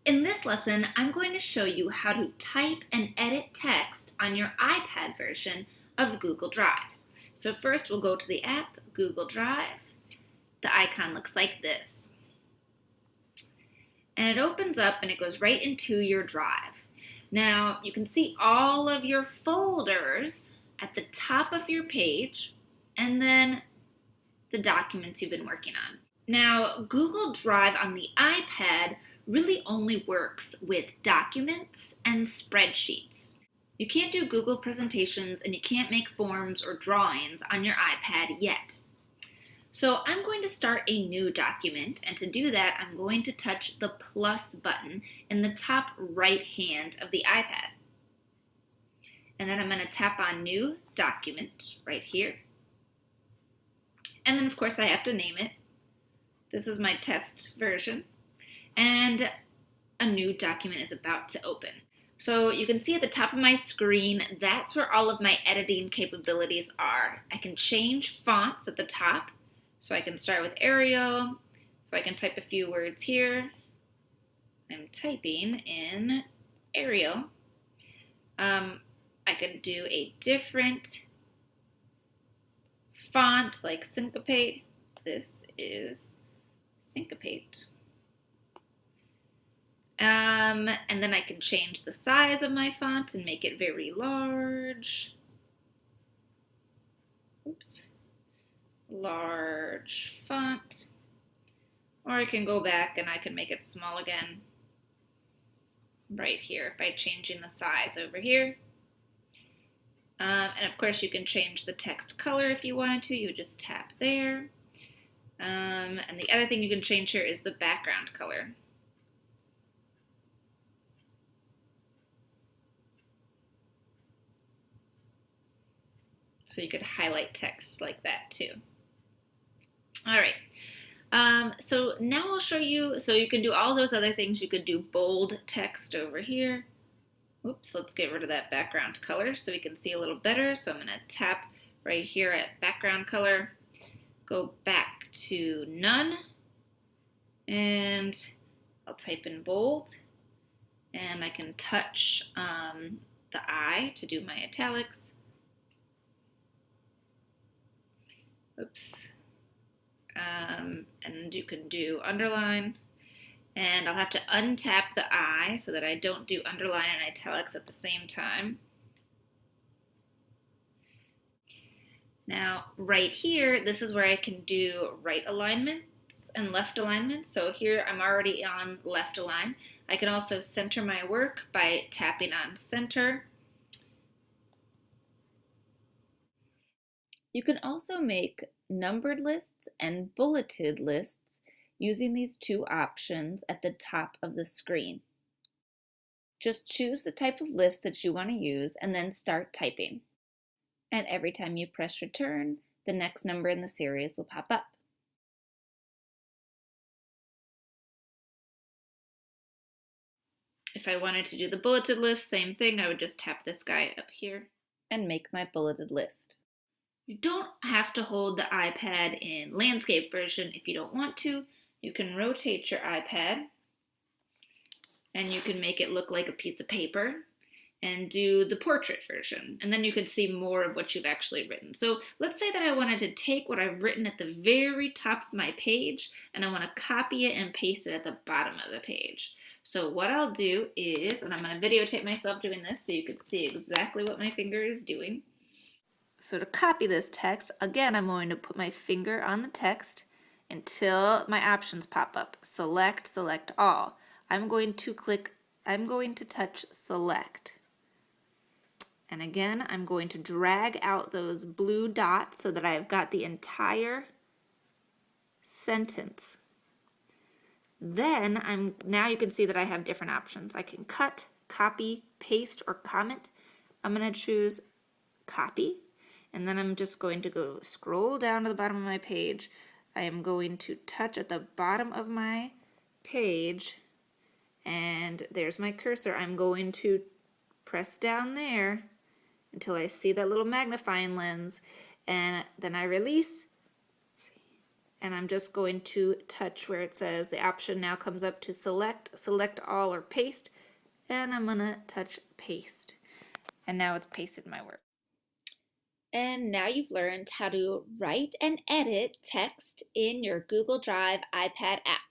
In this lesson, I'm going to show you how to type and edit text on your iPad version of Google Drive. So first we'll go to the app, Google Drive. The icon looks like this. And it opens up and it goes right into your drive. Now you can see all of your folders at the top of your page and then the documents you've been working on. Now, Google Drive on the iPad really only works with documents and spreadsheets. You can't do Google presentations and you can't make forms or drawings on your iPad yet. So I'm going to start a new document, and to do that, I'm going to touch the plus button in the top right hand of the iPad. And then I'm going to tap on New Document right here. And then, of course, I have to name it. This is my test version. And a new document is about to open. So you can see at the top of my screen, that's where all of my editing capabilities are. I can change fonts at the top. So I can start with Arial. So I can type a few words here. I'm typing in Arial. I could do a different font like Syncopate. This is Syncopate. And then I can change the size of my font and make it very large. Oops. Large font. Or I can go back and I can make it small again right here by changing the size over here. And of course you can change the text color if you wanted to. You would just tap there. And the other thing you can change here is the background color. So you could highlight text like that too. All right. So now I'll show you, so you can do all those other things. You could do bold text over here. Oops, let's get rid of that background color so we can see a little better. So I'm going to tap right here at background color, go back to none, and I'll type in bold, and I can touch the I to do my italics. Oops. And you can do underline. And I'll have to untap the I so that I don't do underline and italics at the same time. Now, right here, this is where I can do right alignments and left alignments. So here I'm already on left align. I can also center my work by tapping on center. You can also make numbered lists and bulleted lists using these two options at the top of the screen. Just choose the type of list that you want to use and then start typing. And every time you press return, the next number in the series will pop up. If I wanted to do the bulleted list, same thing, I would just tap this guy up here and make my bulleted list. You don't have to hold the iPad in landscape version if you don't want to. You can rotate your iPad and you can make it look like a piece of paper and do the portrait version. And then you can see more of what you've actually written. So let's say that I wanted to take what I've written at the very top of my page and I want to copy it and paste it at the bottom of the page. So what I'll do is, and I'm going to videotape myself doing this so you can see exactly what my finger is doing. So to copy this text, again, I'm going to put my finger on the text until my options pop up. Select, select all. I'm going to touch select. And again, I'm going to drag out those blue dots so that I've got the entire sentence. Then now you can see that I have different options. I can cut, copy, paste, or comment. I'm going to choose copy. And then I'm just going to scroll down to the bottom of my page. I am going to touch at the bottom of my page, and there's my cursor. I'm going to press down there until I see that little magnifying lens, and then I release, and I'm just going to touch where it says the option now comes up to select all or paste, and I'm gonna touch paste. And now it's pasted my work. And now you've learned how to write and edit text in your Google Drive iPad app.